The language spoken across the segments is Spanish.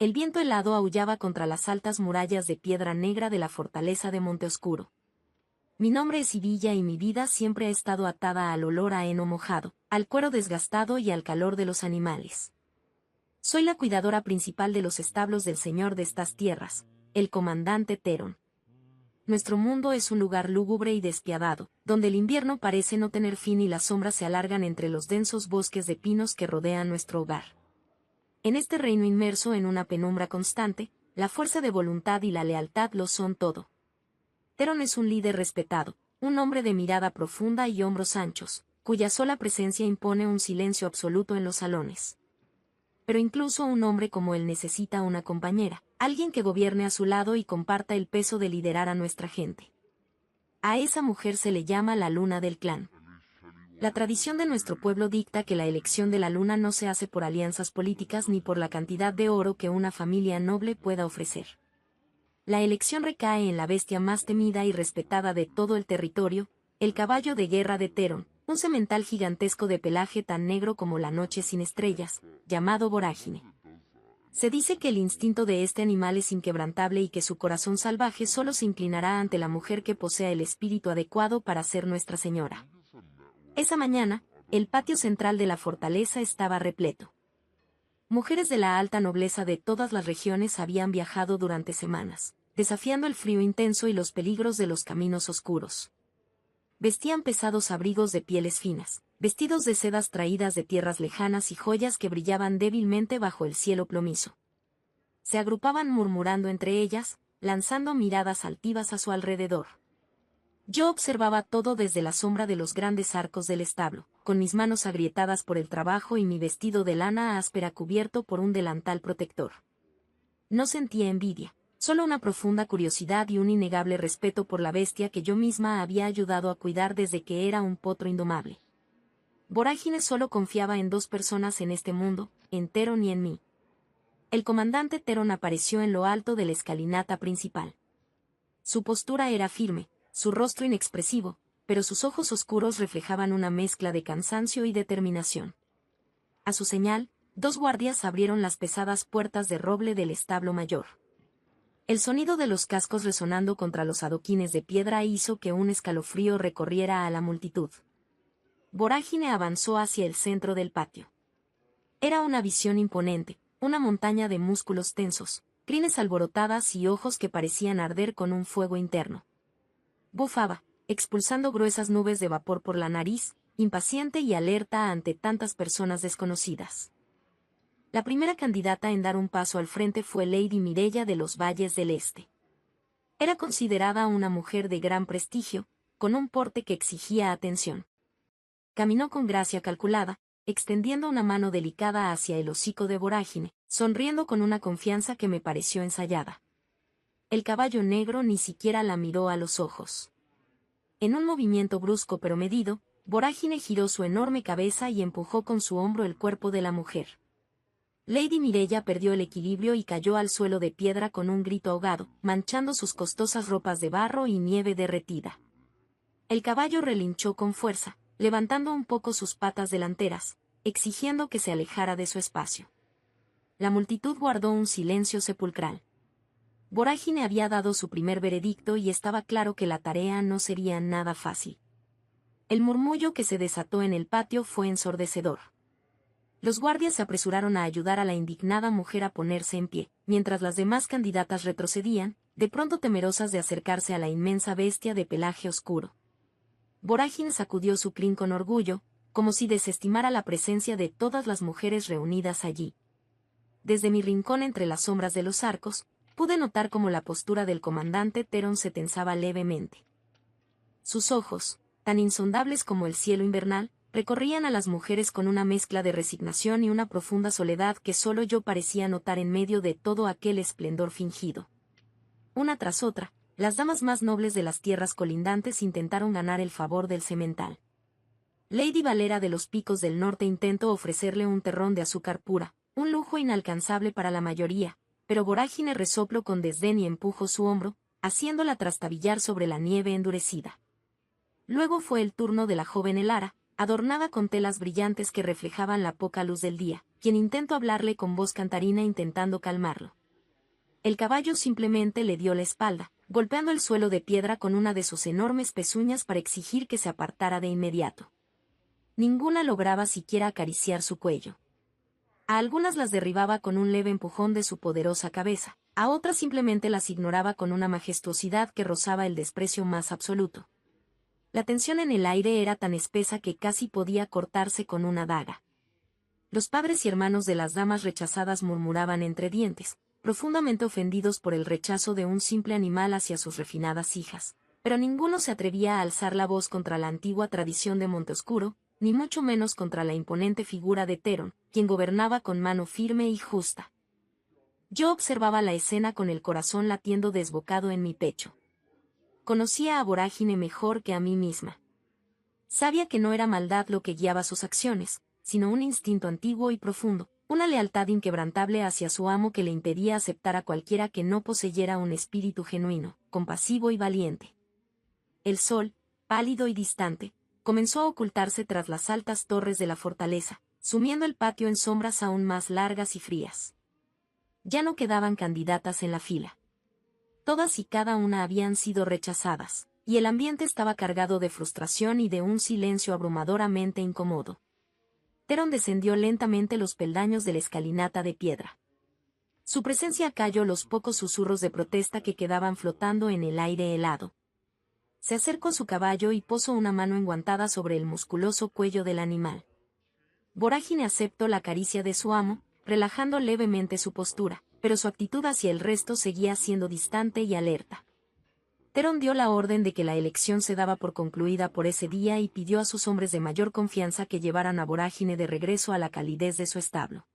El viento helado aullaba contra las altas murallas de piedra negra de la fortaleza de Monteoscuro. Mi nombre es Sibilla y mi vida siempre ha estado atada al olor a heno mojado, al cuero desgastado y al calor de los animales. Soy la cuidadora principal de los establos del señor de estas tierras, el comandante Teron. Nuestro mundo es un lugar lúgubre y despiadado, donde el invierno parece no tener fin y las sombras se alargan entre los densos bosques de pinos que rodean nuestro hogar. En este reino inmerso en una penumbra constante, la fuerza de voluntad y la lealtad lo son todo. Teron es un líder respetado, un hombre de mirada profunda y hombros anchos, cuya sola presencia impone un silencio absoluto en los salones. Pero incluso un hombre como él necesita una compañera, alguien que gobierne a su lado y comparta el peso de liderar a nuestra gente. A esa mujer se le llama la luna del clan. La tradición de nuestro pueblo dicta que la elección de la luna no se hace por alianzas políticas ni por la cantidad de oro que una familia noble pueda ofrecer. La elección recae en la bestia más temida y respetada de todo el territorio, el caballo de guerra de Teron, un semental gigantesco de pelaje tan negro como la noche sin estrellas, llamado Vorágine. Se dice que el instinto de este animal es inquebrantable y que su corazón salvaje solo se inclinará ante la mujer que posea el espíritu adecuado para ser Nuestra Señora. Esa mañana, el patio central de la fortaleza estaba repleto. Mujeres de la alta nobleza de todas las regiones habían viajado durante semanas, desafiando el frío intenso y los peligros de los caminos oscuros. Vestían pesados abrigos de pieles finas, vestidos de sedas traídas de tierras lejanas y joyas que brillaban débilmente bajo el cielo plomizo. Se agrupaban murmurando entre ellas, lanzando miradas altivas a su alrededor. Yo observaba todo desde la sombra de los grandes arcos del establo, con mis manos agrietadas por el trabajo y mi vestido de lana áspera cubierto por un delantal protector. No sentía envidia, solo una profunda curiosidad y un innegable respeto por la bestia que yo misma había ayudado a cuidar desde que era un potro indomable. Vorágine solo confiaba en dos personas en este mundo, en Teron y en mí. El comandante Teron apareció en lo alto de la escalinata principal. Su postura era firme, su rostro inexpresivo, pero sus ojos oscuros reflejaban una mezcla de cansancio y determinación. A su señal, dos guardias abrieron las pesadas puertas de roble del establo mayor. El sonido de los cascos resonando contra los adoquines de piedra hizo que un escalofrío recorriera a la multitud. Vorágine avanzó hacia el centro del patio. Era una visión imponente, una montaña de músculos tensos, crines alborotadas y ojos que parecían arder con un fuego interno. Bufaba, expulsando gruesas nubes de vapor por la nariz, impaciente y alerta ante tantas personas desconocidas. La primera candidata en dar un paso al frente fue Lady Mireya de los Valles del Este. Era considerada una mujer de gran prestigio, con un porte que exigía atención. Caminó con gracia calculada, extendiendo una mano delicada hacia el hocico de Vorágine, sonriendo con una confianza que me pareció ensayada. El caballo negro ni siquiera la miró a los ojos. En un movimiento brusco pero medido, Vorágine giró su enorme cabeza y empujó con su hombro el cuerpo de la mujer. Lady Mireya perdió el equilibrio y cayó al suelo de piedra con un grito ahogado, manchando sus costosas ropas de barro y nieve derretida. El caballo relinchó con fuerza, levantando un poco sus patas delanteras, exigiendo que se alejara de su espacio. La multitud guardó un silencio sepulcral. Vorágine había dado su primer veredicto y estaba claro que la tarea no sería nada fácil. El murmullo que se desató en el patio fue ensordecedor. Los guardias se apresuraron a ayudar a la indignada mujer a ponerse en pie, mientras las demás candidatas retrocedían, de pronto temerosas de acercarse a la inmensa bestia de pelaje oscuro. Vorágine sacudió su crin con orgullo, como si desestimara la presencia de todas las mujeres reunidas allí. Desde mi rincón entre las sombras de los arcos, pude notar cómo la postura del comandante Teron se tensaba levemente. Sus ojos, tan insondables como el cielo invernal, recorrían a las mujeres con una mezcla de resignación y una profunda soledad que solo yo parecía notar en medio de todo aquel esplendor fingido. Una tras otra, las damas más nobles de las tierras colindantes intentaron ganar el favor del semental. Lady Valera de los Picos del Norte intentó ofrecerle un terrón de azúcar pura, un lujo inalcanzable para la mayoría, pero Vorágine resopló con desdén y empujó su hombro, haciéndola trastabillar sobre la nieve endurecida. Luego fue el turno de la joven Elara, adornada con telas brillantes que reflejaban la poca luz del día, quien intentó hablarle con voz cantarina intentando calmarlo. El caballo simplemente le dio la espalda, golpeando el suelo de piedra con una de sus enormes pezuñas para exigir que se apartara de inmediato. Ninguna lograba siquiera acariciar su cuello. A algunas las derribaba con un leve empujón de su poderosa cabeza, a otras simplemente las ignoraba con una majestuosidad que rozaba el desprecio más absoluto. La tensión en el aire era tan espesa que casi podía cortarse con una daga. Los padres y hermanos de las damas rechazadas murmuraban entre dientes, profundamente ofendidos por el rechazo de un simple animal hacia sus refinadas hijas, pero ninguno se atrevía a alzar la voz contra la antigua tradición de Monteoscuro, ni mucho menos contra la imponente figura de Theron, quien gobernaba con mano firme y justa. Yo observaba la escena con el corazón latiendo desbocado en mi pecho. Conocía a Vorágine mejor que a mí misma. Sabía que no era maldad lo que guiaba sus acciones, sino un instinto antiguo y profundo, una lealtad inquebrantable hacia su amo que le impedía aceptar a cualquiera que no poseyera un espíritu genuino, compasivo y valiente. El sol, pálido y distante, comenzó a ocultarse tras las altas torres de la fortaleza, sumiendo el patio en sombras aún más largas y frías. Ya no quedaban candidatas en la fila. Todas y cada una habían sido rechazadas, y el ambiente estaba cargado de frustración y de un silencio abrumadoramente incómodo. Theron descendió lentamente los peldaños de la escalinata de piedra. Su presencia calló los pocos susurros de protesta que quedaban flotando en el aire helado. Se acercó a su caballo y posó una mano enguantada sobre el musculoso cuello del animal. Vorágine aceptó la caricia de su amo, relajando levemente su postura, pero su actitud hacia el resto seguía siendo distante y alerta. Theron dio la orden de que la elección se daba por concluida por ese día y pidió a sus hombres de mayor confianza que llevaran a Vorágine de regreso a la calidez de su establo.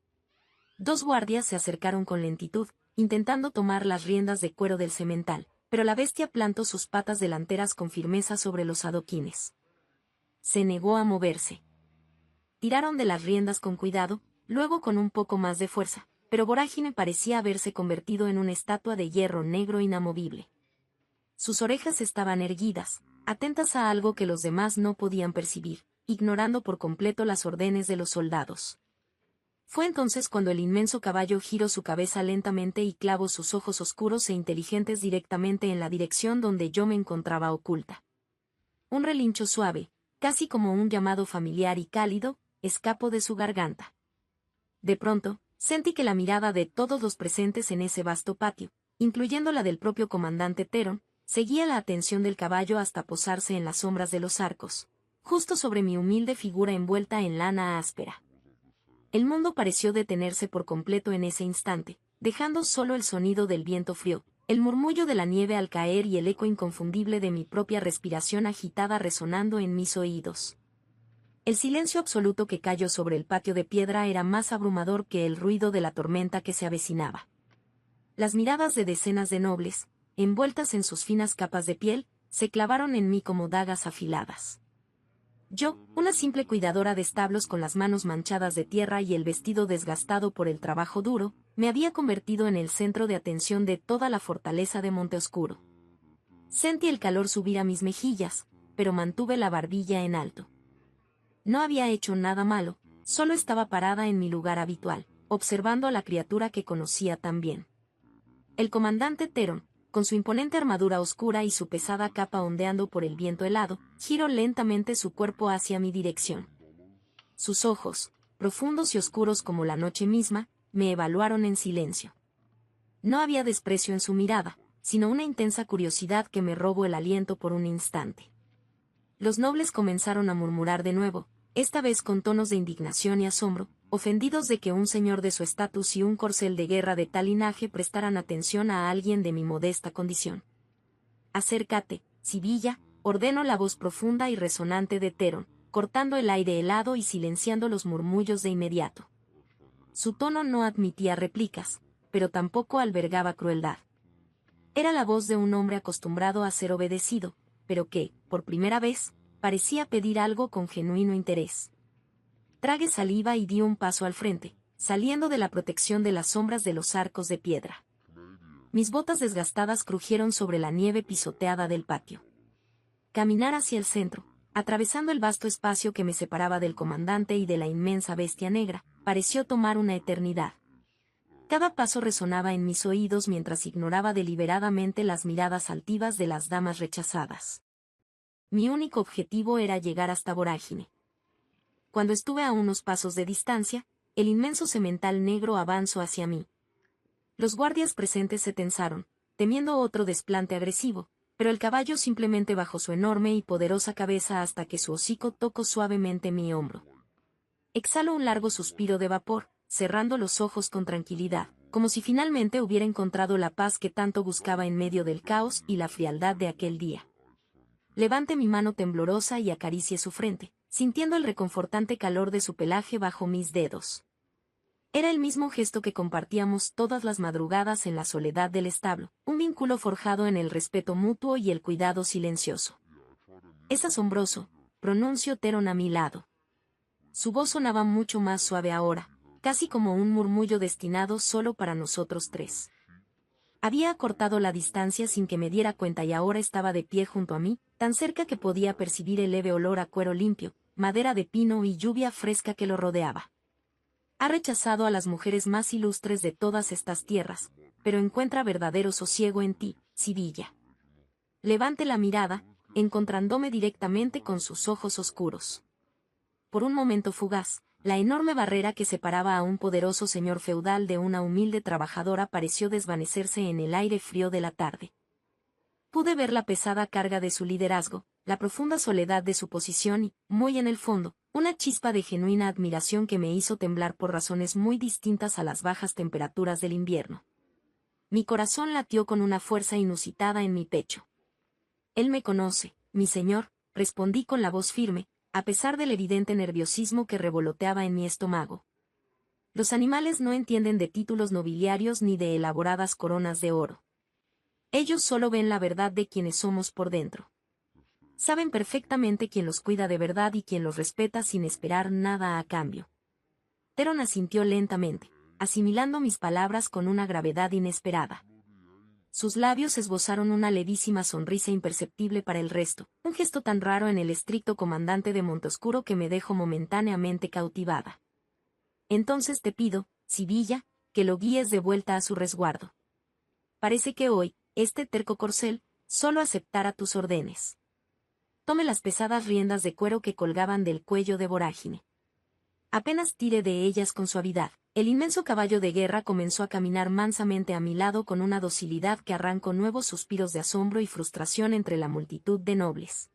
2 guardias se acercaron con lentitud, intentando tomar las riendas de cuero del semental, pero la bestia plantó sus patas delanteras con firmeza sobre los adoquines. Se negó a moverse. Tiraron de las riendas con cuidado, luego con un poco más de fuerza, pero Vorágine parecía haberse convertido en una estatua de hierro negro inamovible. Sus orejas estaban erguidas, atentas a algo que los demás no podían percibir, ignorando por completo las órdenes de los soldados. Fue entonces cuando el inmenso caballo giró su cabeza lentamente y clavó sus ojos oscuros e inteligentes directamente en la dirección donde yo me encontraba oculta. Un relincho suave, casi como un llamado familiar y cálido, escapó de su garganta. De pronto, sentí que la mirada de todos los presentes en ese vasto patio, incluyendo la del propio comandante Theron, seguía la atención del caballo hasta posarse en las sombras de los arcos, justo sobre mi humilde figura envuelta en lana áspera. El mundo pareció detenerse por completo en ese instante, dejando solo el sonido del viento frío, el murmullo de la nieve al caer y el eco inconfundible de mi propia respiración agitada resonando en mis oídos. El silencio absoluto que cayó sobre el patio de piedra era más abrumador que el ruido de la tormenta que se avecinaba. Las miradas de decenas de nobles, envueltas en sus finas capas de piel, se clavaron en mí como dagas afiladas. Yo, una simple cuidadora de establos con las manos manchadas de tierra y el vestido desgastado por el trabajo duro, me había convertido en el centro de atención de toda la fortaleza de Monteoscuro. Sentí el calor subir a mis mejillas, pero mantuve la barbilla en alto. No había hecho nada malo, solo estaba parada en mi lugar habitual, observando a la criatura que conocía tan bien. El comandante Theron, con su imponente armadura oscura y su pesada capa ondeando por el viento helado, giró lentamente su cuerpo hacia mi dirección. Sus ojos, profundos y oscuros como la noche misma, me evaluaron en silencio. No había desprecio en su mirada, sino una intensa curiosidad que me robó el aliento por un instante. Los nobles comenzaron a murmurar de nuevo, esta vez con tonos de indignación y asombro, ofendidos de que un señor de su estatus y un corcel de guerra de tal linaje prestaran atención a alguien de mi modesta condición. «Acércate, Sibilla», ordenó la voz profunda y resonante de Theron, cortando el aire helado y silenciando los murmullos de inmediato. Su tono no admitía réplicas, pero tampoco albergaba crueldad. Era la voz de un hombre acostumbrado a ser obedecido, pero que, por primera vez, parecía pedir algo con genuino interés. Tragué saliva y di un paso al frente, saliendo de la protección de las sombras de los arcos de piedra. Mis botas desgastadas crujieron sobre la nieve pisoteada del patio. Caminar hacia el centro, atravesando el vasto espacio que me separaba del comandante y de la inmensa bestia negra, pareció tomar una eternidad. Cada paso resonaba en mis oídos mientras ignoraba deliberadamente las miradas altivas de las damas rechazadas. Mi único objetivo era llegar hasta Vorágine. Cuando estuve a unos pasos de distancia, el inmenso semental negro avanzó hacia mí. Los guardias presentes se tensaron, temiendo otro desplante agresivo, pero el caballo simplemente bajó su enorme y poderosa cabeza hasta que su hocico tocó suavemente mi hombro. Exhaló un largo suspiro de vapor, cerrando los ojos con tranquilidad, como si finalmente hubiera encontrado la paz que tanto buscaba en medio del caos y la frialdad de aquel día. Levanté mi mano temblorosa y acaricié su frente, sintiendo el reconfortante calor de su pelaje bajo mis dedos. Era el mismo gesto que compartíamos todas las madrugadas en la soledad del establo, un vínculo forjado en el respeto mutuo y el cuidado silencioso. Es asombroso, pronunció Theron a mi lado. Su voz sonaba mucho más suave ahora, casi como un murmullo destinado solo para nosotros tres. Había acortado la distancia sin que me diera cuenta y ahora estaba de pie junto a mí, tan cerca que podía percibir el leve olor a cuero limpio, madera de pino y lluvia fresca que lo rodeaba. Ha rechazado a las mujeres más ilustres de todas estas tierras, pero encuentra verdadero sosiego en ti, Sibilla. Levante la mirada, encontrándome directamente con sus ojos oscuros. Por un momento fugaz, la enorme barrera que separaba a un poderoso señor feudal de una humilde trabajadora pareció desvanecerse en el aire frío de la tarde. Pude ver la pesada carga de su liderazgo, la profunda soledad de su posición y, muy en el fondo, una chispa de genuina admiración que me hizo temblar por razones muy distintas a las bajas temperaturas del invierno. Mi corazón latió con una fuerza inusitada en mi pecho. Él me conoce, mi señor, respondí con la voz firme, a pesar del evidente nerviosismo que revoloteaba en mi estómago. Los animales no entienden de títulos nobiliarios ni de elaboradas coronas de oro. Ellos solo ven la verdad de quienes somos por dentro. Saben perfectamente quién los cuida de verdad y quién los respeta sin esperar nada a cambio. Theron asintió lentamente, asimilando mis palabras con una gravedad inesperada. Sus labios esbozaron una levísima sonrisa imperceptible para el resto, un gesto tan raro en el estricto comandante de Montoscuro que me dejó momentáneamente cautivada. Entonces te pido, Sibilla, que lo guíes de vuelta a su resguardo. Parece que hoy, este terco corcel, solo aceptará tus órdenes. Tome las pesadas riendas de cuero que colgaban del cuello de Vorágine. Apenas tire de ellas con suavidad, el inmenso caballo de guerra comenzó a caminar mansamente a mi lado con una docilidad que arrancó nuevos suspiros de asombro y frustración entre la multitud de nobles.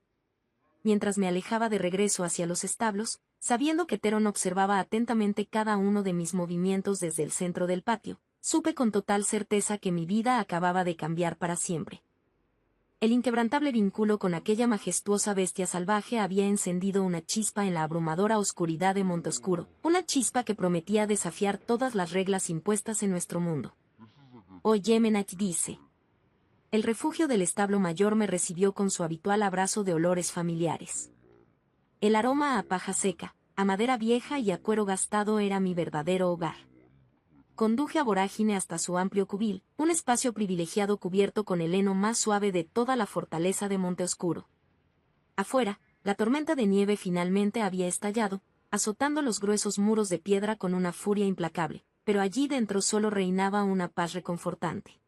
Mientras me alejaba de regreso hacia los establos, sabiendo que Theron observaba atentamente cada uno de mis movimientos desde el centro del patio, supe con total certeza que mi vida acababa de cambiar para siempre. El inquebrantable vínculo con aquella majestuosa bestia salvaje había encendido una chispa en la abrumadora oscuridad de Montoscuro, una chispa que prometía desafiar todas las reglas impuestas en nuestro mundo. Yemenach dice. El refugio del establo mayor me recibió con su habitual abrazo de olores familiares. El aroma a paja seca, a madera vieja y a cuero gastado era mi verdadero hogar. Conduje a Vorágine hasta su amplio cubil, un espacio privilegiado cubierto con el heno más suave de toda la fortaleza de Montoscuro. Afuera, la tormenta de nieve finalmente había estallado, azotando los gruesos muros de piedra con una furia implacable, pero allí dentro solo reinaba una paz reconfortante.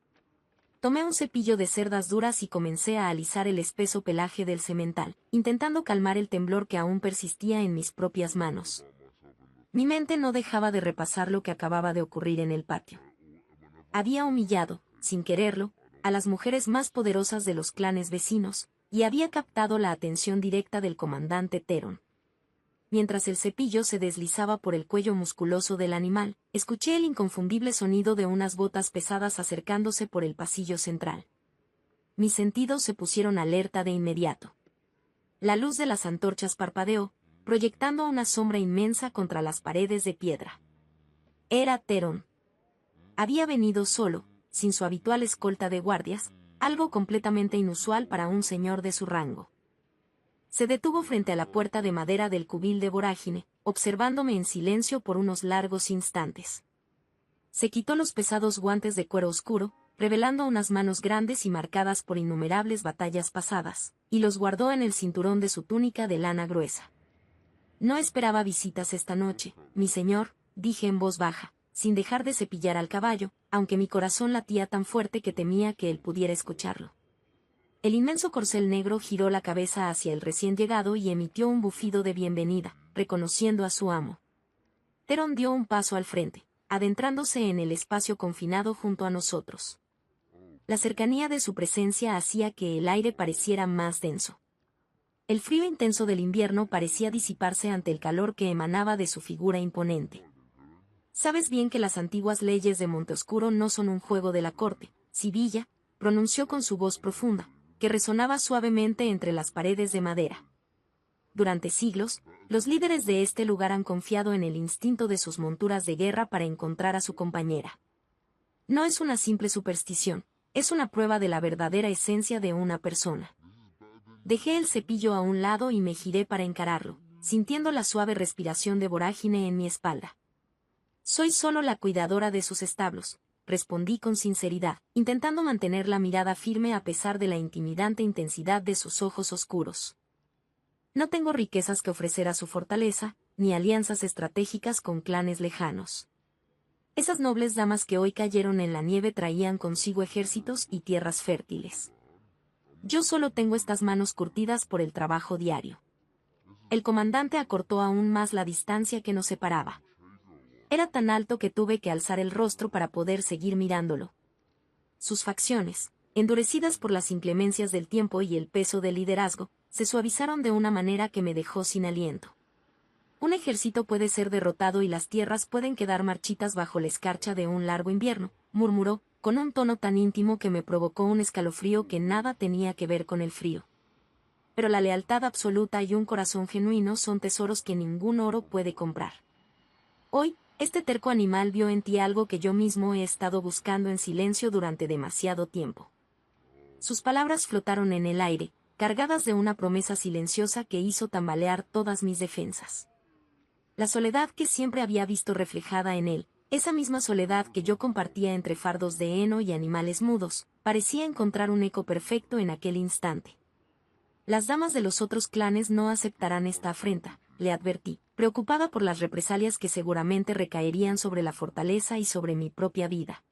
Tomé un cepillo de cerdas duras y comencé a alisar el espeso pelaje del semental, intentando calmar el temblor que aún persistía en mis propias manos. Mi mente no dejaba de repasar lo que acababa de ocurrir en el patio. Había humillado, sin quererlo, a las mujeres más poderosas de los clanes vecinos, y había captado la atención directa del comandante Theron. Mientras el cepillo se deslizaba por el cuello musculoso del animal, escuché el inconfundible sonido de unas botas pesadas acercándose por el pasillo central. Mis sentidos se pusieron alerta de inmediato. La luz de las antorchas parpadeó, proyectando una sombra inmensa contra las paredes de piedra. Era Theron. Había venido solo, sin su habitual escolta de guardias, algo completamente inusual para un señor de su rango. Se detuvo frente a la puerta de madera del cubil de Vorágine, observándome en silencio por unos largos instantes. Se quitó los pesados guantes de cuero oscuro, revelando unas manos grandes y marcadas por innumerables batallas pasadas, y los guardó en el cinturón de su túnica de lana gruesa. No esperaba visitas esta noche, mi señor, dije en voz baja, sin dejar de cepillar al caballo, aunque mi corazón latía tan fuerte que temía que él pudiera escucharlo. El inmenso corcel negro giró la cabeza hacia el recién llegado y emitió un bufido de bienvenida, reconociendo a su amo. Teron dio un paso al frente, adentrándose en el espacio confinado junto a nosotros. La cercanía de su presencia hacía que el aire pareciera más denso. El frío intenso del invierno parecía disiparse ante el calor que emanaba de su figura imponente. Sabes bien que las antiguas leyes de Monteoscuro no son un juego de la corte, Sibilla, pronunció con su voz profunda, que resonaba suavemente entre las paredes de madera. Durante siglos, los líderes de este lugar han confiado en el instinto de sus monturas de guerra para encontrar a su compañera. No es una simple superstición, es una prueba de la verdadera esencia de una persona. Dejé el cepillo a un lado y me giré para encararlo, sintiendo la suave respiración de vorágine en mi espalda. Soy solo la cuidadora de sus establos, respondí con sinceridad, intentando mantener la mirada firme a pesar de la intimidante intensidad de sus ojos oscuros. No tengo riquezas que ofrecer a su fortaleza, ni alianzas estratégicas con clanes lejanos. Esas nobles damas que hoy cayeron en la nieve traían consigo ejércitos y tierras fértiles. Yo solo tengo estas manos curtidas por el trabajo diario. El comandante acortó aún más la distancia que nos separaba. Era tan alto que tuve que alzar el rostro para poder seguir mirándolo. Sus facciones, endurecidas por las inclemencias del tiempo y el peso del liderazgo, se suavizaron de una manera que me dejó sin aliento. Un ejército puede ser derrotado y las tierras pueden quedar marchitas bajo la escarcha de un largo invierno, murmuró, con un tono tan íntimo que me provocó un escalofrío que nada tenía que ver con el frío. Pero la lealtad absoluta y un corazón genuino son tesoros que ningún oro puede comprar. Hoy, este terco animal vio en ti algo que yo mismo he estado buscando en silencio durante demasiado tiempo. Sus palabras flotaron en el aire, cargadas de una promesa silenciosa que hizo tambalear todas mis defensas. La soledad que siempre había visto reflejada en él, esa misma soledad que yo compartía entre fardos de heno y animales mudos, parecía encontrar un eco perfecto en aquel instante. Las damas de los otros clanes no aceptarán esta afrenta, le advertí, preocupada por las represalias que seguramente recaerían sobre la fortaleza y sobre mi propia vida.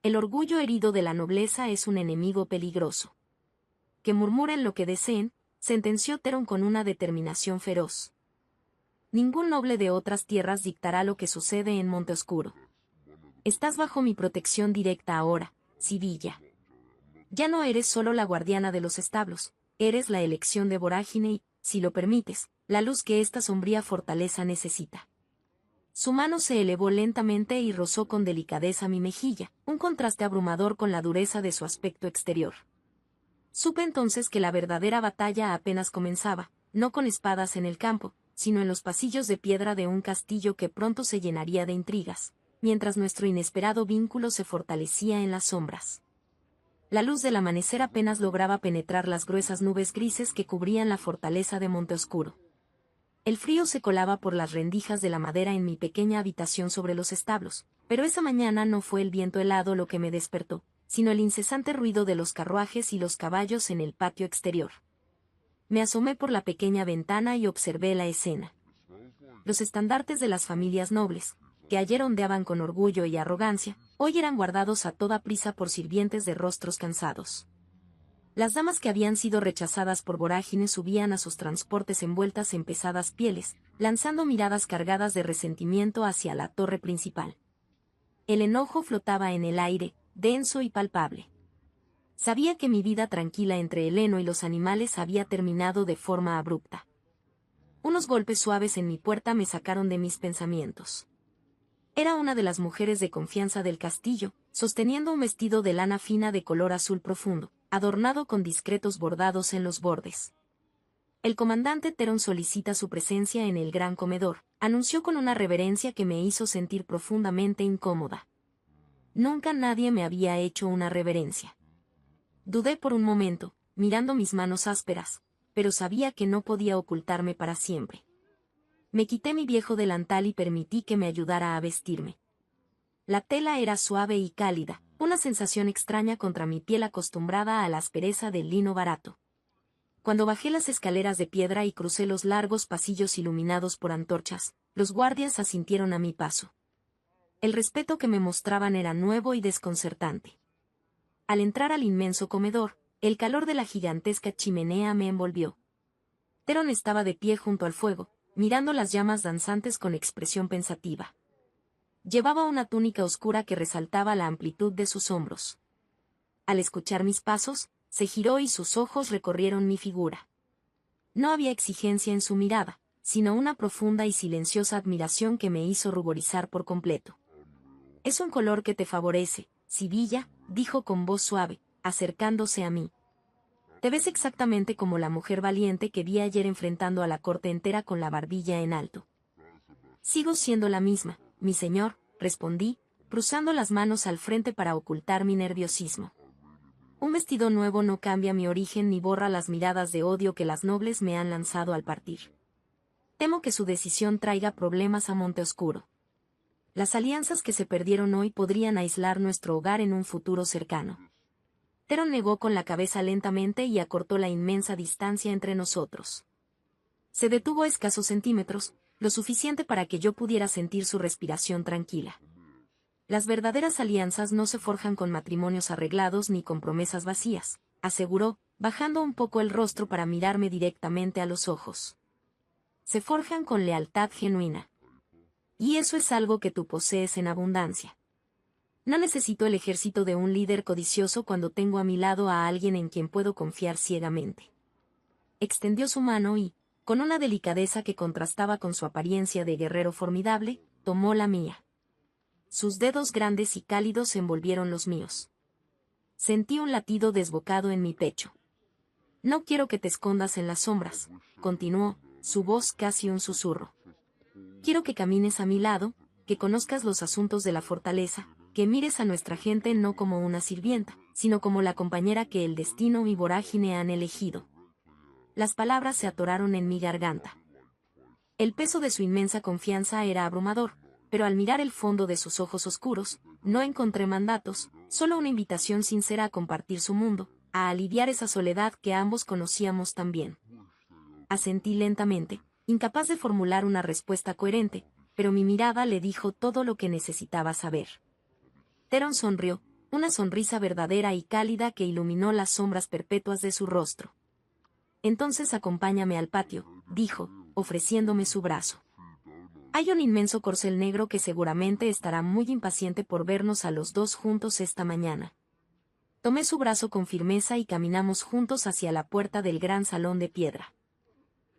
El orgullo herido de la nobleza es un enemigo peligroso. Que murmuren lo que deseen, sentenció Teron con una determinación feroz. Ningún noble de otras tierras dictará lo que sucede en Monteoscuro. Estás bajo mi protección directa ahora, Sibilla. Ya no eres solo la guardiana de los establos, eres la elección de Vorágine y, si lo permites, la luz que esta sombría fortaleza necesita. Su mano se elevó lentamente y rozó con delicadeza mi mejilla, un contraste abrumador con la dureza de su aspecto exterior. Supe entonces que la verdadera batalla apenas comenzaba, no con espadas en el campo, sino en los pasillos de piedra de un castillo que pronto se llenaría de intrigas, mientras nuestro inesperado vínculo se fortalecía en las sombras. La luz del amanecer apenas lograba penetrar las gruesas nubes grises que cubrían la fortaleza de Monteoscuro. El frío se colaba por las rendijas de la madera en mi pequeña habitación sobre los establos, pero esa mañana no fue el viento helado lo que me despertó, sino el incesante ruido de los carruajes y los caballos en el patio exterior. Me asomé por la pequeña ventana y observé la escena. Los estandartes de las familias nobles, que ayer ondeaban con orgullo y arrogancia, hoy eran guardados a toda prisa por sirvientes de rostros cansados. Las damas que habían sido rechazadas por Vorágine subían a sus transportes envueltas en pesadas pieles, lanzando miradas cargadas de resentimiento hacia la torre principal. El enojo flotaba en el aire, denso y palpable. Sabía que mi vida tranquila entre el heno y los animales había terminado de forma abrupta. Unos golpes suaves en mi puerta me sacaron de mis pensamientos. Era una de las mujeres de confianza del castillo, sosteniendo un vestido de lana fina de color azul profundo, adornado con discretos bordados en los bordes. El comandante Teron solicita su presencia en el gran comedor, anunció con una reverencia que me hizo sentir profundamente incómoda. Nunca nadie me había hecho una reverencia. Dudé por un momento, mirando mis manos ásperas, pero sabía que no podía ocultarme para siempre. Me quité mi viejo delantal y permití que me ayudara a vestirme. La tela era suave y cálida, una sensación extraña contra mi piel acostumbrada a la aspereza del lino barato. Cuando bajé las escaleras de piedra y crucé los largos pasillos iluminados por antorchas, Los guardias asintieron a mi paso. El respeto que me mostraban era nuevo y desconcertante. Al entrar al inmenso comedor, el calor de la gigantesca chimenea me envolvió. Theron estaba de pie junto al fuego, mirando las llamas danzantes con expresión pensativa. Llevaba una túnica oscura que resaltaba la amplitud de sus hombros. Al escuchar mis pasos, se giró y sus ojos recorrieron mi figura. No había exigencia en su mirada, sino una profunda y silenciosa admiración que me hizo ruborizar por completo. «Es un color que te favorece, Sibilla», dijo con voz suave, acercándose a mí. «Te ves exactamente como la mujer valiente que vi ayer enfrentando a la corte entera con la barbilla en alto». «Sigo siendo la misma, mi señor», respondí, cruzando las manos al frente para ocultar mi nerviosismo. Un vestido nuevo no cambia mi origen ni borra las miradas de odio que las nobles me han lanzado al partir. Temo que su decisión traiga problemas a Monteoscuro. Las alianzas que se perdieron hoy podrían aislar nuestro hogar en un futuro cercano. Theron negó con la cabeza lentamente y acortó la inmensa distancia entre nosotros. Se detuvo a escasos centímetros, lo suficiente para que yo pudiera sentir su respiración tranquila. «Las verdaderas alianzas no se forjan con matrimonios arreglados ni con promesas vacías», aseguró, bajando un poco el rostro para mirarme directamente a los ojos. «Se forjan con lealtad genuina. Y eso es algo que tú posees en abundancia. No necesito el ejército de un líder codicioso cuando tengo a mi lado a alguien en quien puedo confiar ciegamente». Extendió su mano y, con una delicadeza que contrastaba con su apariencia de guerrero formidable, tomó la mía. Sus dedos grandes y cálidos envolvieron los míos. Sentí un latido desbocado en mi pecho. «No quiero que te escondas en las sombras», continuó, su voz casi un susurro. «Quiero que camines a mi lado, que conozcas los asuntos de la fortaleza, que mires a nuestra gente no como una sirvienta, sino como la compañera que el destino y vorágine han elegido». Las palabras se atoraron en mi garganta. El peso de su inmensa confianza era abrumador, pero al mirar el fondo de sus ojos oscuros, no encontré mandatos, solo una invitación sincera a compartir su mundo, a aliviar esa soledad que ambos conocíamos tan bien. Asentí lentamente, incapaz de formular una respuesta coherente, pero mi mirada le dijo todo lo que necesitaba saber. Theron sonrió, una sonrisa verdadera y cálida que iluminó las sombras perpetuas de su rostro. «Entonces acompáñame al patio», dijo, ofreciéndome su brazo. «Hay un inmenso corcel negro que seguramente estará muy impaciente por vernos a los dos juntos esta mañana». Tomé su brazo con firmeza y caminamos juntos hacia la puerta del gran salón de piedra.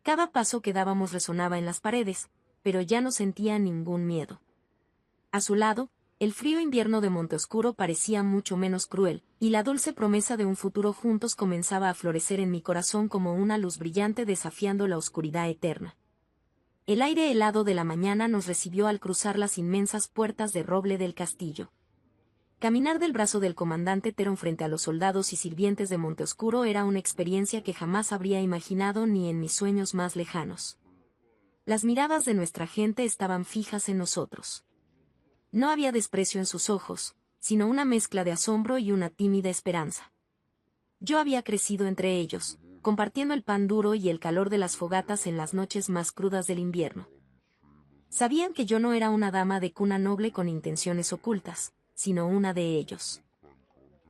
Cada paso que dábamos resonaba en las paredes, pero ya no sentía ningún miedo. A su lado, el frío invierno de Monteoscuro parecía mucho menos cruel, y la dulce promesa de un futuro juntos comenzaba a florecer en mi corazón como una luz brillante desafiando la oscuridad eterna. El aire helado de la mañana nos recibió al cruzar las inmensas puertas de roble del castillo. Caminar del brazo del comandante Theron frente a los soldados y sirvientes de Monteoscuro era una experiencia que jamás habría imaginado ni en mis sueños más lejanos. Las miradas de nuestra gente estaban fijas en nosotros. No había desprecio en sus ojos, sino una mezcla de asombro y una tímida esperanza. Yo había crecido entre ellos, compartiendo el pan duro y el calor de las fogatas en las noches más crudas del invierno. Sabían que yo no era una dama de cuna noble con intenciones ocultas, sino una de ellos.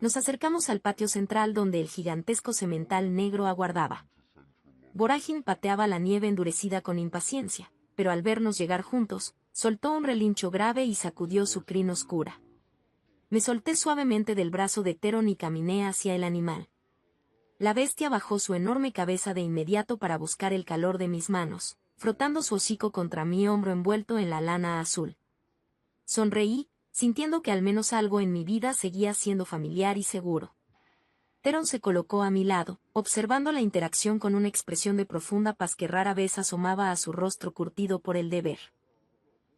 Nos acercamos al patio central donde el gigantesco semental negro aguardaba. Voragin pateaba la nieve endurecida con impaciencia, pero al vernos llegar juntos, soltó un relincho grave y sacudió su crin oscura. Me solté suavemente del brazo de Theron y caminé hacia el animal. La bestia bajó su enorme cabeza de inmediato para buscar el calor de mis manos, frotando su hocico contra mi hombro envuelto en la lana azul. Sonreí, sintiendo que al menos algo en mi vida seguía siendo familiar y seguro. Theron se colocó a mi lado, observando la interacción con una expresión de profunda paz que rara vez asomaba a su rostro curtido por el deber.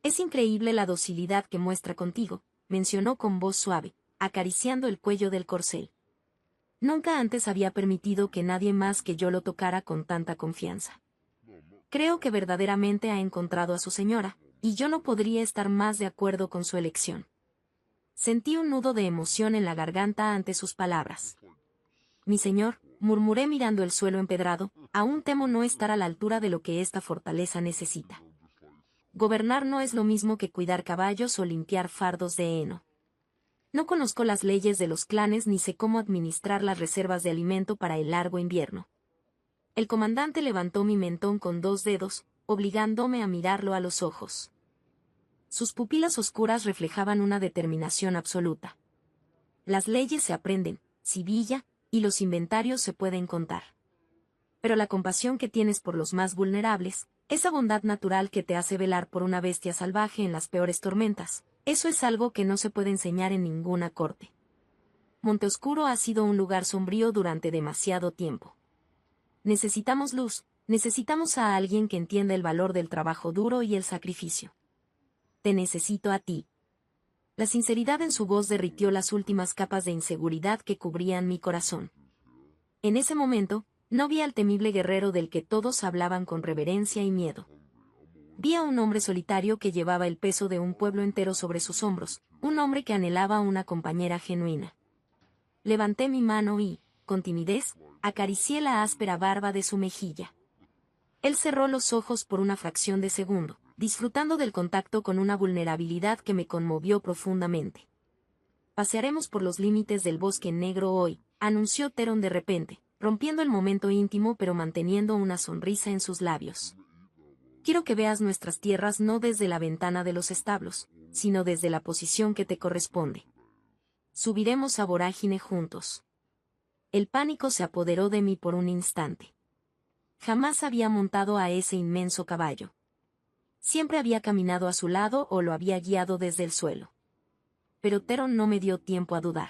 «Es increíble la docilidad que muestra contigo», mencionó con voz suave, acariciando el cuello del corcel. Nunca antes había permitido que nadie más que yo lo tocara con tanta confianza. Creo que verdaderamente ha encontrado a su señora, y yo no podría estar más de acuerdo con su elección. Sentí un nudo de emoción en la garganta ante sus palabras. «Mi señor», murmuré mirando el suelo empedrado, «aún temo no estar a la altura de lo que esta fortaleza necesita». Gobernar no es lo mismo que cuidar caballos o limpiar fardos de heno. No conozco las leyes de los clanes ni sé cómo administrar las reservas de alimento para el largo invierno. El comandante levantó mi mentón con 2 dedos, obligándome a mirarlo a los ojos. Sus pupilas oscuras reflejaban una determinación absoluta. Las leyes se aprenden, Sibilla, y los inventarios se pueden contar. Pero la compasión que tienes por los más vulnerables, esa bondad natural que te hace velar por una bestia salvaje en las peores tormentas, eso es algo que no se puede enseñar en ninguna corte. Monteoscuro ha sido un lugar sombrío durante demasiado tiempo. Necesitamos luz, necesitamos a alguien que entienda el valor del trabajo duro y el sacrificio. Te necesito a ti. La sinceridad en su voz derritió las últimas capas de inseguridad que cubrían mi corazón. En ese momento, no vi al temible guerrero del que todos hablaban con reverencia y miedo. Vi a un hombre solitario que llevaba el peso de un pueblo entero sobre sus hombros, un hombre que anhelaba una compañera genuina. Levanté mi mano y, con timidez, acaricié la áspera barba de su mejilla. Él cerró los ojos por una fracción de segundo, disfrutando del contacto con una vulnerabilidad que me conmovió profundamente. Pasearemos por los límites del bosque negro hoy, anunció Theron de repente, rompiendo el momento íntimo pero manteniendo una sonrisa en sus labios. Quiero que veas nuestras tierras no desde la ventana de los establos, sino desde la posición que te corresponde. Subiremos a Vorágine juntos. El pánico se apoderó de mí por un instante. Jamás había montado a ese inmenso caballo. Siempre había caminado a su lado o lo había guiado desde el suelo. Pero Theron no me dio tiempo a dudar.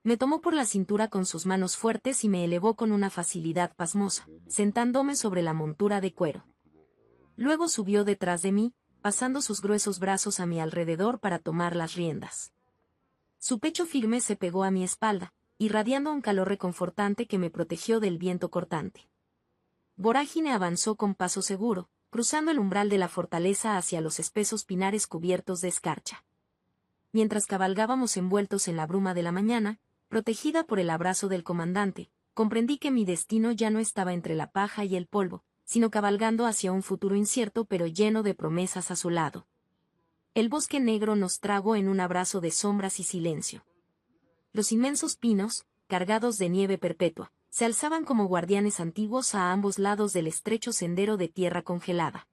Me tomó por la cintura con sus manos fuertes y me elevó con una facilidad pasmosa, sentándome sobre la montura de cuero. Luego subió detrás de mí, pasando sus gruesos brazos a mi alrededor para tomar las riendas. Su pecho firme se pegó a mi espalda, irradiando un calor reconfortante que me protegió del viento cortante. Vorágine avanzó con paso seguro, cruzando el umbral de la fortaleza hacia los espesos pinares cubiertos de escarcha. Mientras cabalgábamos envueltos en la bruma de la mañana, protegida por el abrazo del comandante, comprendí que mi destino ya no estaba entre la paja y el polvo, sino cabalgando hacia un futuro incierto pero lleno de promesas a su lado. El bosque negro nos tragó en un abrazo de sombras y silencio. Los inmensos pinos, cargados de nieve perpetua, se alzaban como guardianes antiguos a ambos lados del estrecho sendero de tierra congelada.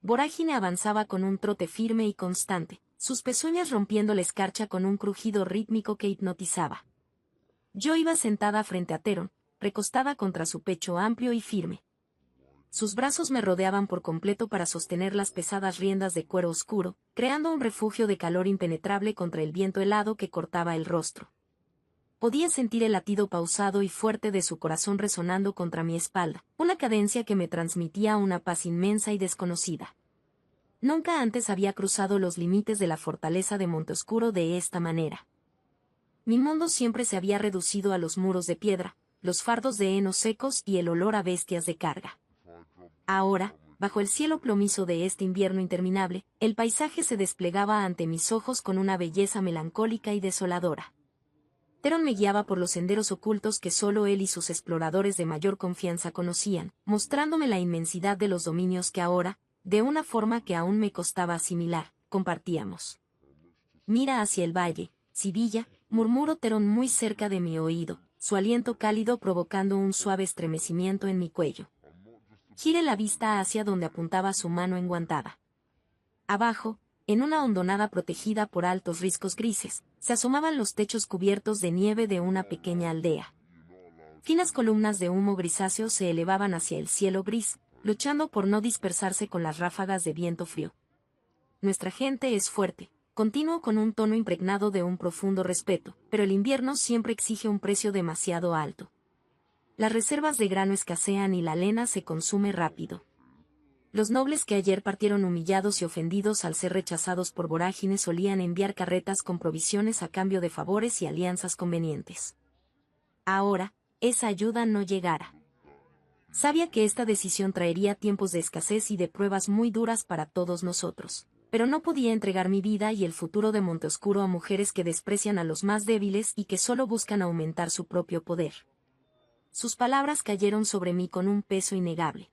Vorágine avanzaba con un trote firme y constante, sus pezuñas rompiendo la escarcha con un crujido rítmico que hipnotizaba. Yo iba sentada frente a Theron, recostada contra su pecho amplio y firme. Sus brazos me rodeaban por completo para sostener las pesadas riendas de cuero oscuro, creando un refugio de calor impenetrable contra el viento helado que cortaba el rostro. Podía sentir el latido pausado y fuerte de su corazón resonando contra mi espalda, una cadencia que me transmitía una paz inmensa y desconocida. Nunca antes había cruzado los límites de la fortaleza de Monteoscuro de esta manera. Mi mundo siempre se había reducido a los muros de piedra, los fardos de heno secos y el olor a bestias de carga. Ahora, bajo el cielo plomizo de este invierno interminable, el paisaje se desplegaba ante mis ojos con una belleza melancólica y desoladora. Theron me guiaba por los senderos ocultos que solo él y sus exploradores de mayor confianza conocían, mostrándome la inmensidad de los dominios que ahora, de una forma que aún me costaba asimilar, compartíamos. Mira hacia el valle, Sibilla, murmuró Theron muy cerca de mi oído, su aliento cálido provocando un suave estremecimiento en mi cuello. Giré la vista hacia donde apuntaba su mano enguantada. Abajo, en una hondonada protegida por altos riscos grises, se asomaban los techos cubiertos de nieve de una pequeña aldea. Finas columnas de humo grisáceo se elevaban hacia el cielo gris, luchando por no dispersarse con las ráfagas de viento frío. Nuestra gente es fuerte, continuó con un tono impregnado de un profundo respeto, pero el invierno siempre exige un precio demasiado alto. Las reservas de grano escasean y la lena se consume rápido. Los nobles que ayer partieron humillados y ofendidos al ser rechazados por Vorágine solían enviar carretas con provisiones a cambio de favores y alianzas convenientes. Ahora, esa ayuda no llegará. Sabía que esta decisión traería tiempos de escasez y de pruebas muy duras para todos nosotros, pero no podía entregar mi vida y el futuro de Monteoscuro a mujeres que desprecian a los más débiles y que solo buscan aumentar su propio poder. Sus palabras cayeron sobre mí con un peso innegable.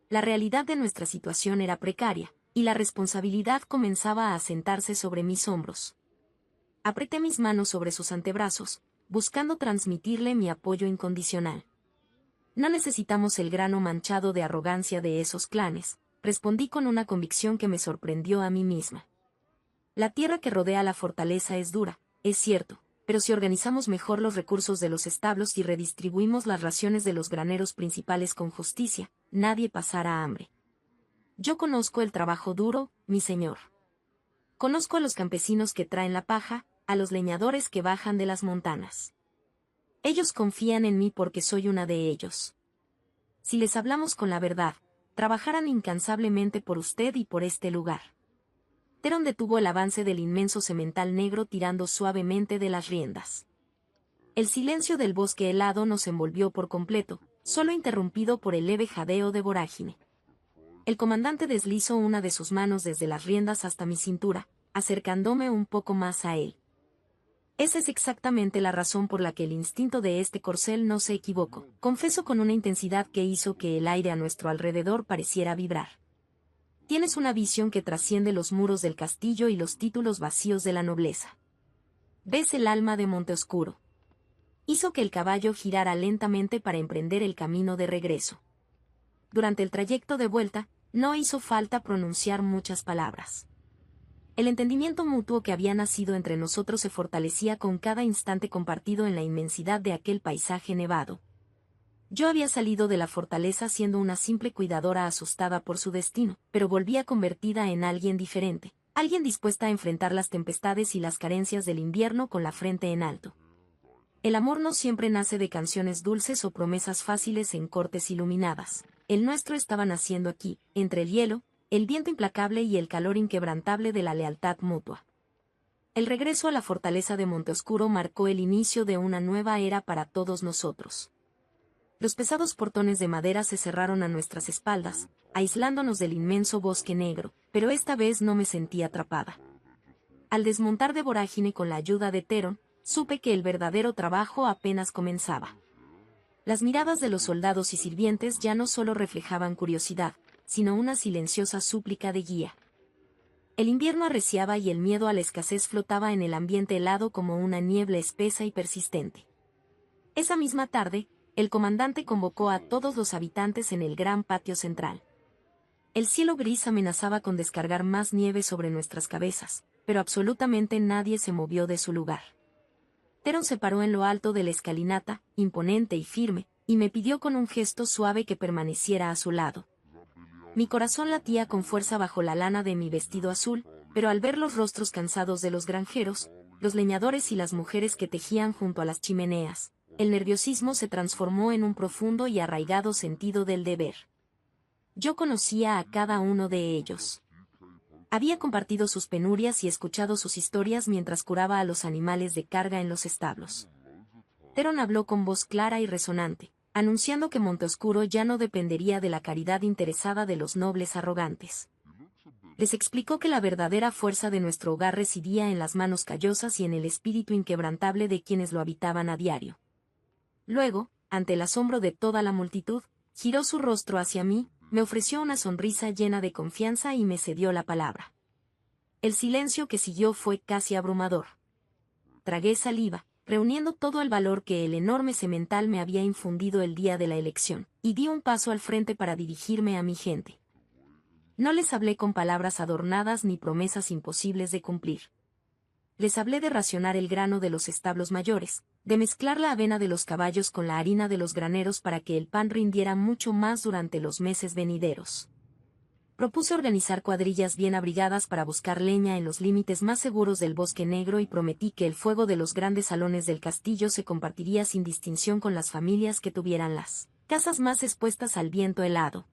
La realidad de nuestra situación era precaria, y la responsabilidad comenzaba a asentarse sobre mis hombros. Apreté mis manos sobre sus antebrazos, buscando transmitirle mi apoyo incondicional. No necesitamos el grano manchado de arrogancia de esos clanes, respondí con una convicción que me sorprendió a mí misma. La tierra que rodea la fortaleza es dura, es cierto, pero si organizamos mejor los recursos de los establos y redistribuimos las raciones de los graneros principales con justicia, nadie pasará hambre. Yo conozco el trabajo duro, mi señor. Conozco a los campesinos que traen la paja, a los leñadores que bajan de las montanas. Ellos confían en mí porque soy una de ellos. Si les hablamos con la verdad, trabajarán incansablemente por usted y por este lugar. Theron detuvo el avance del inmenso semental negro tirando suavemente de las riendas. El silencio del bosque helado nos envolvió por completo, solo interrumpido por el leve jadeo de vorágine. El comandante deslizó una de sus manos desde las riendas hasta mi cintura, acercándome un poco más a él. Esa es exactamente la razón por la que el instinto de este corcel no se equivocó, confesó con una intensidad que hizo que el aire a nuestro alrededor pareciera vibrar. Tienes una visión que trasciende los muros del castillo y los títulos vacíos de la nobleza. Ves el alma de Monteoscuro. Hizo que el caballo girara lentamente para emprender el camino de regreso. Durante el trayecto de vuelta, no hizo falta pronunciar muchas palabras. El entendimiento mutuo que había nacido entre nosotros se fortalecía con cada instante compartido en la inmensidad de aquel paisaje nevado. Yo había salido de la fortaleza siendo una simple cuidadora asustada por su destino, pero volvía convertida en alguien diferente, alguien dispuesta a enfrentar las tempestades y las carencias del invierno con la frente en alto. El amor no siempre nace de canciones dulces o promesas fáciles en cortes iluminadas. El nuestro estaba naciendo aquí, entre el hielo, el viento implacable y el calor inquebrantable de la lealtad mutua. El regreso a la fortaleza de Monteoscuro marcó el inicio de una nueva era para todos nosotros. Los pesados portones de madera se cerraron a nuestras espaldas, aislándonos del inmenso bosque negro, pero esta vez no me sentí atrapada. Al desmontar de vorágine con la ayuda de Theron, supe que el verdadero trabajo apenas comenzaba. Las miradas de los soldados y sirvientes ya no solo reflejaban curiosidad, sino una silenciosa súplica de guía. El invierno arreciaba y el miedo a la escasez flotaba en el ambiente helado como una niebla espesa y persistente. Esa misma tarde, el comandante convocó a todos los habitantes en el gran patio central. El cielo gris amenazaba con descargar más nieve sobre nuestras cabezas, pero absolutamente nadie se movió de su lugar. Theron se paró en lo alto de la escalinata, imponente y firme, y me pidió con un gesto suave que permaneciera a su lado. Mi corazón latía con fuerza bajo la lana de mi vestido azul, pero al ver los rostros cansados de los granjeros, los leñadores y las mujeres que tejían junto a las chimeneas, el nerviosismo se transformó en un profundo y arraigado sentido del deber. Yo conocía a cada uno de ellos. Había compartido sus penurias y escuchado sus historias mientras curaba a los animales de carga en los establos. Theron habló con voz clara y resonante, anunciando que Monteoscuro ya no dependería de la caridad interesada de los nobles arrogantes. Les explicó que la verdadera fuerza de nuestro hogar residía en las manos callosas y en el espíritu inquebrantable de quienes lo habitaban a diario. Luego, ante el asombro de toda la multitud, giró su rostro hacia mí, me ofreció una sonrisa llena de confianza y me cedió la palabra. El silencio que siguió fue casi abrumador. Tragué saliva, reuniendo todo el valor que el enorme semental me había infundido el día de la elección, y di un paso al frente para dirigirme a mi gente. No les hablé con palabras adornadas ni promesas imposibles de cumplir. Les hablé de racionar el grano de los establos mayores, de mezclar la avena de los caballos con la harina de los graneros para que el pan rindiera mucho más durante los meses venideros. Propuse organizar cuadrillas bien abrigadas para buscar leña en los límites más seguros del bosque negro y prometí que el fuego de los grandes salones del castillo se compartiría sin distinción con las familias que tuvieran las casas más expuestas al viento helado.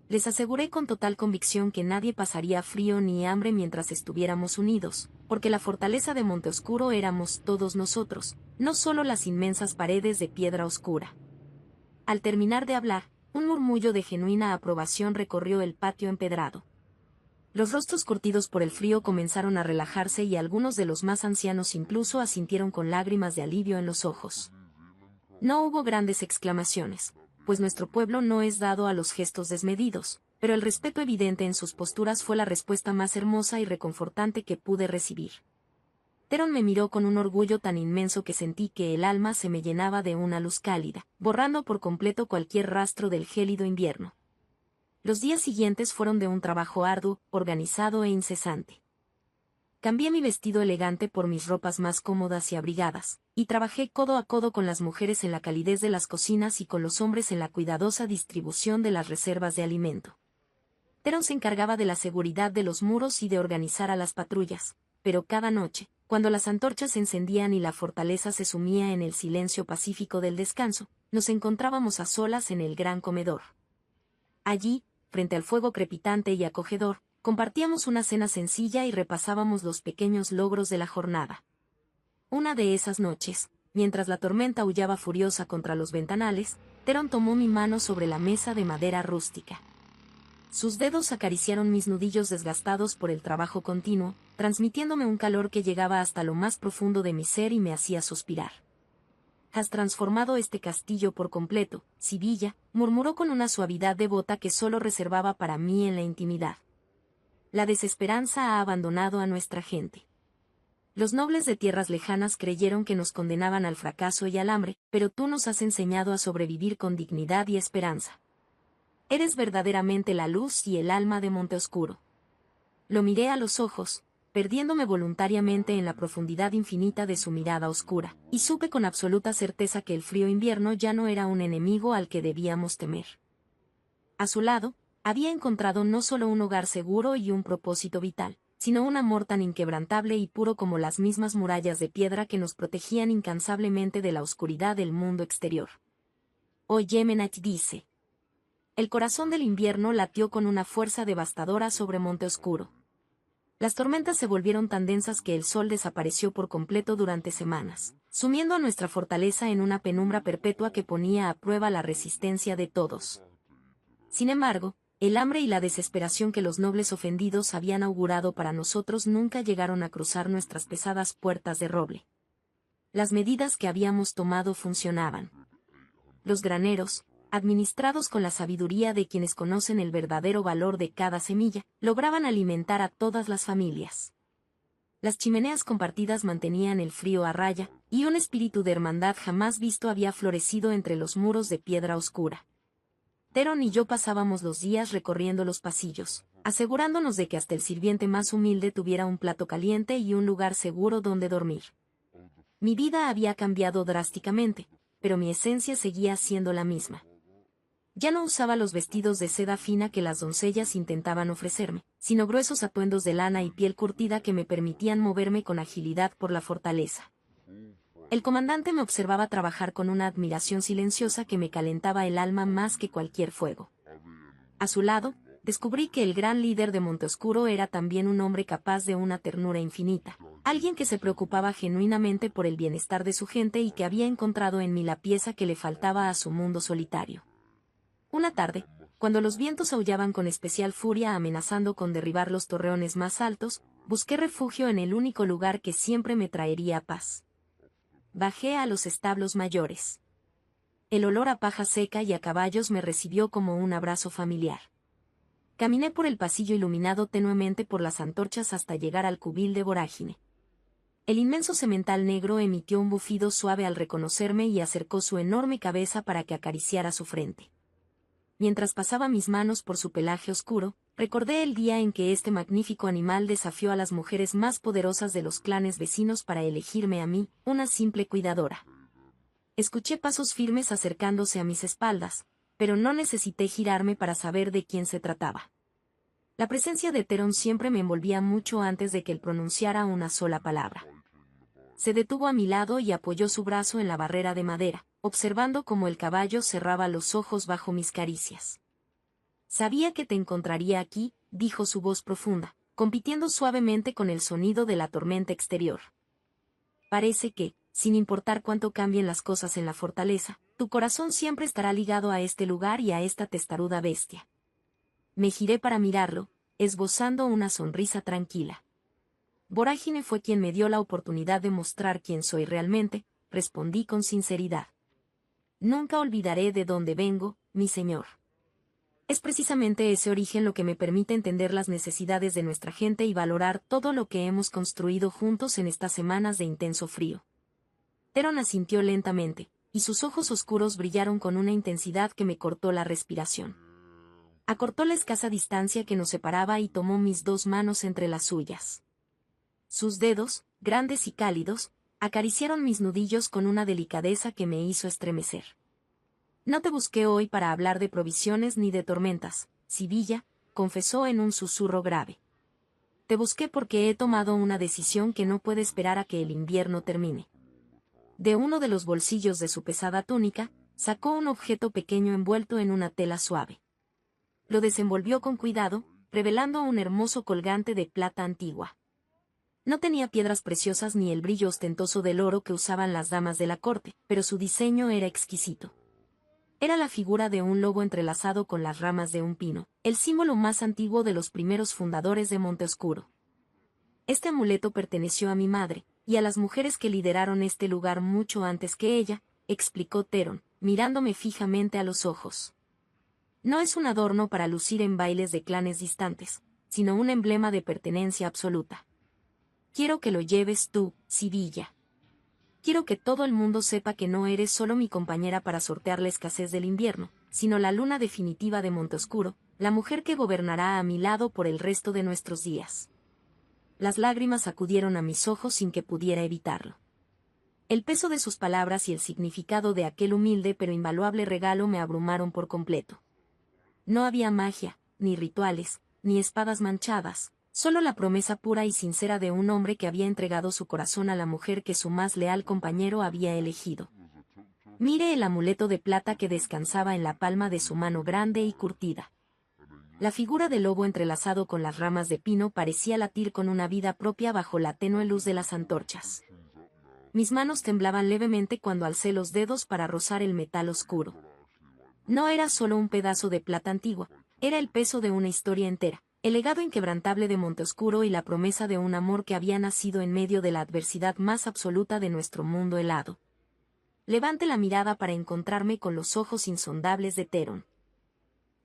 Les aseguré con total convicción que nadie pasaría frío ni hambre mientras estuviéramos unidos, porque la fortaleza de Monteoscuro éramos todos nosotros, no solo las inmensas paredes de piedra oscura. Al terminar de hablar, un murmullo de genuina aprobación recorrió el patio empedrado. Los rostros curtidos por el frío comenzaron a relajarse y algunos de los más ancianos incluso asintieron con lágrimas de alivio en los ojos. No hubo grandes exclamaciones. pues nuestro pueblo no es dado a los gestos desmedidos, pero el respeto evidente en sus posturas fue la respuesta más hermosa y reconfortante que pude recibir. Theron me miró con un orgullo tan inmenso que sentí que el alma se me llenaba de una luz cálida, borrando por completo cualquier rastro del gélido invierno. Los días siguientes fueron de un trabajo arduo, organizado e incesante. Cambié mi vestido elegante por mis ropas más cómodas y abrigadas, y trabajé codo a codo con las mujeres en la calidez de las cocinas y con los hombres en la cuidadosa distribución de las reservas de alimento. Theron se encargaba de la seguridad de los muros y de organizar a las patrullas, pero cada noche, cuando las antorchas se encendían y la fortaleza se sumía en el silencio pacífico del descanso, nos encontrábamos a solas en el gran comedor. Allí, frente al fuego crepitante y acogedor, compartíamos una cena sencilla y repasábamos los pequeños logros de la jornada. Una de esas noches, mientras la tormenta aullaba furiosa contra los ventanales, Theron tomó mi mano sobre la mesa de madera rústica. Sus dedos acariciaron mis nudillos desgastados por el trabajo continuo, transmitiéndome un calor que llegaba hasta lo más profundo de mi ser y me hacía suspirar. «Has transformado este castillo por completo, Sibilla», murmuró con una suavidad devota que solo reservaba para mí en la intimidad. La desesperanza ha abandonado a nuestra gente. Los nobles de tierras lejanas creyeron que nos condenaban al fracaso y al hambre, pero tú nos has enseñado a sobrevivir con dignidad y esperanza. Eres verdaderamente la luz y el alma de Monteoscuro. Lo miré a los ojos, perdiéndome voluntariamente en la profundidad infinita de su mirada oscura, y supe con absoluta certeza que el frío invierno ya no era un enemigo al que debíamos temer. A su lado, había encontrado no solo un hogar seguro y un propósito vital, sino un amor tan inquebrantable y puro como las mismas murallas de piedra que nos protegían incansablemente de la oscuridad del mundo exterior. «Oh Yemenach», dice. El corazón del invierno latió con una fuerza devastadora sobre Monteoscuro. Las tormentas se volvieron tan densas que el sol desapareció por completo durante semanas, sumiendo a nuestra fortaleza en una penumbra perpetua que ponía a prueba la resistencia de todos. Sin embargo, el hambre y la desesperación que los nobles ofendidos habían augurado para nosotros nunca llegaron a cruzar nuestras pesadas puertas de roble. Las medidas que habíamos tomado funcionaban. Los graneros, administrados con la sabiduría de quienes conocen el verdadero valor de cada semilla, lograban alimentar a todas las familias. Las chimeneas compartidas mantenían el frío a raya, y un espíritu de hermandad jamás visto había florecido entre los muros de piedra oscura. Theron y yo pasábamos los días recorriendo los pasillos, asegurándonos de que hasta el sirviente más humilde tuviera un plato caliente y un lugar seguro donde dormir. Mi vida había cambiado drásticamente, pero mi esencia seguía siendo la misma. Ya no usaba los vestidos de seda fina que las doncellas intentaban ofrecerme, sino gruesos atuendos de lana y piel curtida que me permitían moverme con agilidad por la fortaleza. El comandante me observaba trabajar con una admiración silenciosa que me calentaba el alma más que cualquier fuego. A su lado, descubrí que el gran líder de Monteoscuro era también un hombre capaz de una ternura infinita, alguien que se preocupaba genuinamente por el bienestar de su gente y que había encontrado en mí la pieza que le faltaba a su mundo solitario. Una tarde, cuando los vientos aullaban con especial furia amenazando con derribar los torreones más altos, busqué refugio en el único lugar que siempre me traería paz. Bajé a los establos mayores. El olor a paja seca y a caballos me recibió como un abrazo familiar. Caminé por el pasillo iluminado tenuemente por las antorchas hasta llegar al cubil de Vorágine. El inmenso semental negro emitió un bufido suave al reconocerme y acercó su enorme cabeza para que acariciara su frente. Mientras pasaba mis manos por su pelaje oscuro, recordé el día en que este magnífico animal desafió a las mujeres más poderosas de los clanes vecinos para elegirme a mí, una simple cuidadora. Escuché pasos firmes acercándose a mis espaldas, pero no necesité girarme para saber de quién se trataba. La presencia de Theron siempre me envolvía mucho antes de que él pronunciara una sola palabra. Se detuvo a mi lado y apoyó su brazo en la barrera de madera, observando cómo el caballo cerraba los ojos bajo mis caricias. «Sabía que te encontraría aquí», dijo su voz profunda, compitiendo suavemente con el sonido de la tormenta exterior. «Parece que, sin importar cuánto cambien las cosas en la fortaleza, tu corazón siempre estará ligado a este lugar y a esta testaruda bestia». Me giré para mirarlo, esbozando una sonrisa tranquila. «Vorágine fue quien me dio la oportunidad de mostrar quién soy realmente», respondí con sinceridad. Nunca olvidaré de dónde vengo, mi señor. Es precisamente ese origen lo que me permite entender las necesidades de nuestra gente y valorar todo lo que hemos construido juntos en estas semanas de intenso frío. Teron asintió lentamente, y sus ojos oscuros brillaron con una intensidad que me cortó la respiración. Acortó la escasa distancia que nos separaba y tomó mis dos manos entre las suyas. Sus dedos, grandes y cálidos, acariciaron mis nudillos con una delicadeza que me hizo estremecer. No te busqué hoy para hablar de provisiones ni de tormentas, Sibilla, confesó en un susurro grave. Te busqué porque he tomado una decisión que no puede esperar a que el invierno termine. De uno de los bolsillos de su pesada túnica, sacó un objeto pequeño envuelto en una tela suave. Lo desenvolvió con cuidado, revelando un hermoso colgante de plata antigua. No tenía piedras preciosas ni el brillo ostentoso del oro que usaban las damas de la corte, pero su diseño era exquisito. Era la figura de un lobo entrelazado con las ramas de un pino, el símbolo más antiguo de los primeros fundadores de Monteoscuro. Este amuleto perteneció a mi madre, y a las mujeres que lideraron este lugar mucho antes que ella, explicó Teron, mirándome fijamente a los ojos. No es un adorno para lucir en bailes de clanes distantes, sino un emblema de pertenencia absoluta. Quiero que lo lleves tú, Sibilla. Quiero que todo el mundo sepa que no eres solo mi compañera para sortear la escasez del invierno, sino la luna definitiva de Monteoscuro, la mujer que gobernará a mi lado por el resto de nuestros días. Las lágrimas acudieron a mis ojos sin que pudiera evitarlo. El peso de sus palabras y el significado de aquel humilde pero invaluable regalo me abrumaron por completo. No había magia, ni rituales, ni espadas manchadas, solo la promesa pura y sincera de un hombre que había entregado su corazón a la mujer que su más leal compañero había elegido. Mire el amuleto de plata que descansaba en la palma de su mano grande y curtida. La figura del lobo entrelazado con las ramas de pino parecía latir con una vida propia bajo la tenue luz de las antorchas. Mis manos temblaban levemente cuando alcé los dedos para rozar el metal oscuro. No era solo un pedazo de plata antigua, era el peso de una historia entera, el legado inquebrantable de Monteoscuro y la promesa de un amor que había nacido en medio de la adversidad más absoluta de nuestro mundo helado. Levanté la mirada para encontrarme con los ojos insondables de Teron.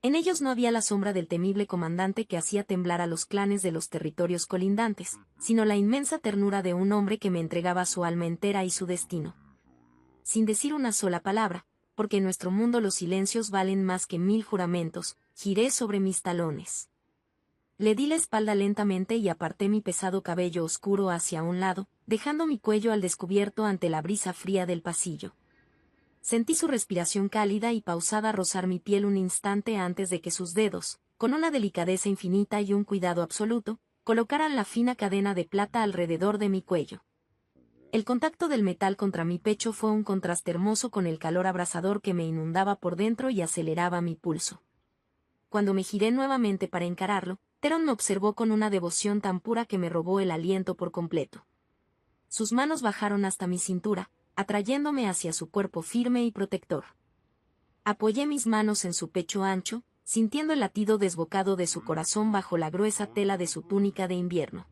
En ellos no había la sombra del temible comandante que hacía temblar a los clanes de los territorios colindantes, sino la inmensa ternura de un hombre que me entregaba su alma entera y su destino. Sin decir una sola palabra, porque en nuestro mundo los silencios valen más que 1000 juramentos, giré sobre mis talones. Le di la espalda lentamente y aparté mi pesado cabello oscuro hacia un lado, dejando mi cuello al descubierto ante la brisa fría del pasillo. Sentí su respiración cálida y pausada rozar mi piel un instante antes de que sus dedos, con una delicadeza infinita y un cuidado absoluto, colocaran la fina cadena de plata alrededor de mi cuello. El contacto del metal contra mi pecho fue un contraste hermoso con el calor abrasador que me inundaba por dentro y aceleraba mi pulso. Cuando me giré nuevamente para encararlo, Teron me observó con una devoción tan pura que me robó el aliento por completo. Sus manos bajaron hasta mi cintura, atrayéndome hacia su cuerpo firme y protector. Apoyé mis manos en su pecho ancho, sintiendo el latido desbocado de su corazón bajo la gruesa tela de su túnica de invierno.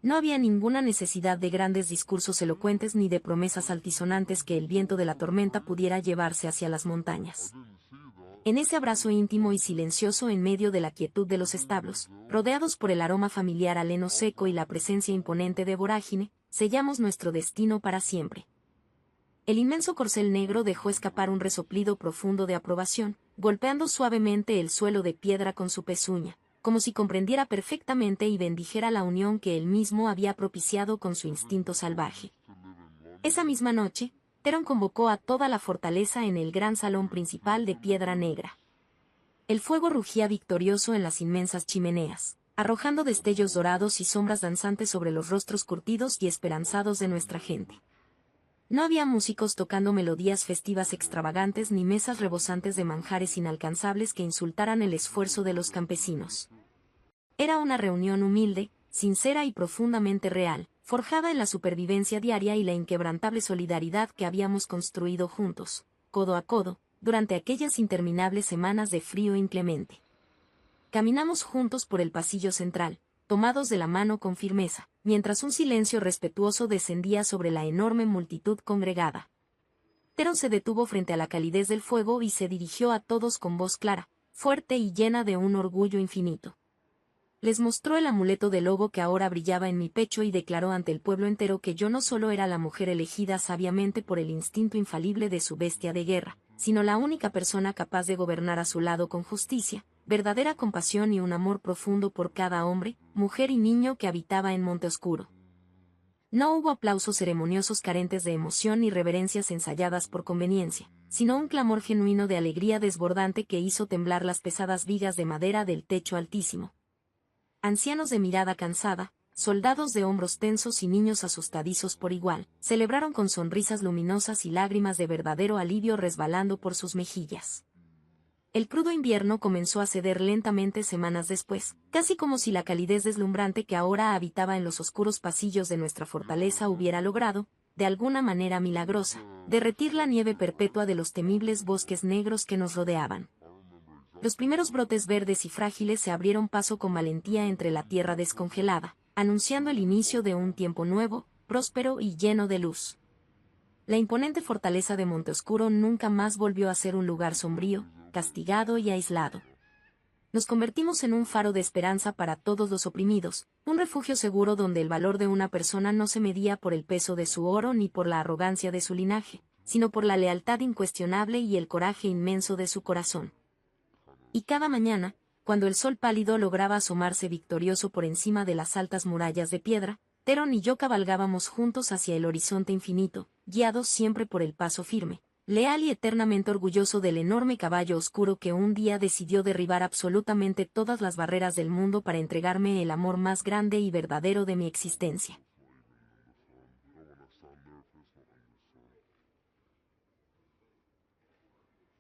No había ninguna necesidad de grandes discursos elocuentes ni de promesas altisonantes que el viento de la tormenta pudiera llevarse hacia las montañas. En ese abrazo íntimo y silencioso en medio de la quietud de los establos, rodeados por el aroma familiar a heno seco y la presencia imponente de Vorágine, sellamos nuestro destino para siempre. El inmenso corcel negro dejó escapar un resoplido profundo de aprobación, golpeando suavemente el suelo de piedra con su pezuña, como si comprendiera perfectamente y bendijera la unión que él mismo había propiciado con su instinto salvaje. Esa misma noche, Teron convocó a toda la fortaleza en el gran salón principal de piedra negra. El fuego rugía victorioso en las inmensas chimeneas, arrojando destellos dorados y sombras danzantes sobre los rostros curtidos y esperanzados de nuestra gente. No había músicos tocando melodías festivas extravagantes ni mesas rebosantes de manjares inalcanzables que insultaran el esfuerzo de los campesinos. Era una reunión humilde, sincera y profundamente real, forjada en la supervivencia diaria y la inquebrantable solidaridad que habíamos construido juntos, codo a codo, durante aquellas interminables semanas de frío inclemente. Caminamos juntos por el pasillo central, tomados de la mano con firmeza, mientras un silencio respetuoso descendía sobre la enorme multitud congregada. Teron se detuvo frente a la calidez del fuego y se dirigió a todos con voz clara, fuerte y llena de un orgullo infinito. Les mostró el amuleto de lobo que ahora brillaba en mi pecho y declaró ante el pueblo entero que yo no solo era la mujer elegida sabiamente por el instinto infalible de su bestia de guerra, sino la única persona capaz de gobernar a su lado con justicia, verdadera compasión y un amor profundo por cada hombre, mujer y niño que habitaba en Monte Oscuro. No hubo aplausos ceremoniosos carentes de emoción ni reverencias ensayadas por conveniencia, sino un clamor genuino de alegría desbordante que hizo temblar las pesadas vigas de madera del techo altísimo. Ancianos de mirada cansada, soldados de hombros tensos y niños asustadizos por igual, celebraron con sonrisas luminosas y lágrimas de verdadero alivio resbalando por sus mejillas. El crudo invierno comenzó a ceder lentamente semanas después, casi como si la calidez deslumbrante que ahora habitaba en los oscuros pasillos de nuestra fortaleza hubiera logrado, de alguna manera milagrosa, derretir la nieve perpetua de los temibles bosques negros que nos rodeaban. Los primeros brotes verdes y frágiles se abrieron paso con valentía entre la tierra descongelada, anunciando el inicio de un tiempo nuevo, próspero y lleno de luz. La imponente fortaleza de Monte Oscuro nunca más volvió a ser un lugar sombrío, castigado y aislado. Nos convertimos en un faro de esperanza para todos los oprimidos, un refugio seguro donde el valor de una persona no se medía por el peso de su oro ni por la arrogancia de su linaje, sino por la lealtad incuestionable y el coraje inmenso de su corazón. Y cada mañana, cuando el sol pálido lograba asomarse victorioso por encima de las altas murallas de piedra, Teron y yo cabalgábamos juntos hacia el horizonte infinito, guiados siempre por el paso firme, leal y eternamente orgulloso del enorme caballo oscuro que un día decidió derribar absolutamente todas las barreras del mundo para entregarme el amor más grande y verdadero de mi existencia.